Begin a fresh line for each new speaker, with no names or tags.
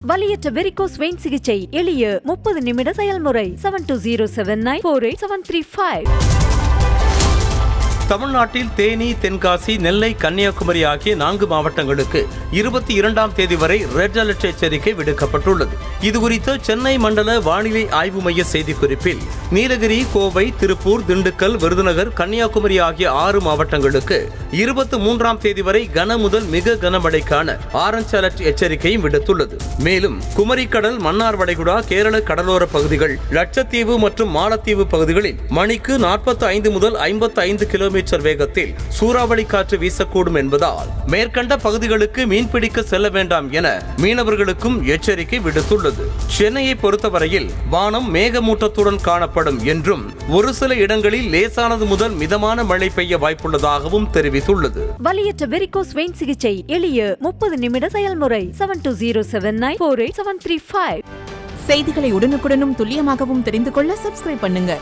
வலியற்ற varicose vein சிகிச்சை எளிய 30 நிமிட செயல்முறை 7207948735.
தமிழ்நாட்டில் தேனி, தென்காசி, நெல்லை, கன்னியாகுமரி ஆகிய 4 மாவட்டங்களுக்கு 22ஆம் தேதி வரை ரெட் அலர்ட் எச்சரிக்கை விடுக்கப்பட்டுள்ளது. இதுகுறித்து சென்னை மண்டல வானிலை ஆய்வு மைய செய்திக்குறிப்பில் நீலகிரி, கோவை, திருப்பூர், திண்டுக்கல், விருதுநகர், கன்னியாகுமரி ஆகிய 6 மாவட்டங்களுக்கு 23ஆம் தேதி வரை கன முதல் மிக கனமழைக்கான ஆரஞ்ச் அலர்ட் எச்சரிக்கையும் விடுத்துள்ளது. மேலும் குமரிக்கடல், மன்னார் வளைகுடா, கேரள கடலோர பகுதிகள், லட்சத்தீவு மற்றும் மாலத்தீவு பகுதிகளில் மணிக்கு 45 முதல் 55 கிலோமீட்டர் வேகத்தில் சூறாவளி காற்று வீசக்கூடும் என்பதால் மேற்கண்ட பகுதிகளுக்கு மீன்பிடிக்க செல்ல வேண்டாம் என மீனவர்களுக்கும் எச்சரிக்கை விடுத்துள்ளது. சென்னையை பொறுத்தவரையில் வானம் மேகமூட்டத்துடன் காணப்படும் என்றும் ஒரு சில இடங்களில் லேசானது முதல் மிதமான மழை பெய்ய வாய்ப்புள்ளதாகவும் தெரிவித்துள்ளது.
வலியற்ற வெரிகோஸ் வெயின் சிகிச்சை எளிய 30 நிமிட செயல்முறை 7207948735.
செய்திகளை உடனுக்குடனும் துல்லியமாகவும் தெரிந்து கொள்ள சப்ஸ்கிரைப் பண்ணுங்க.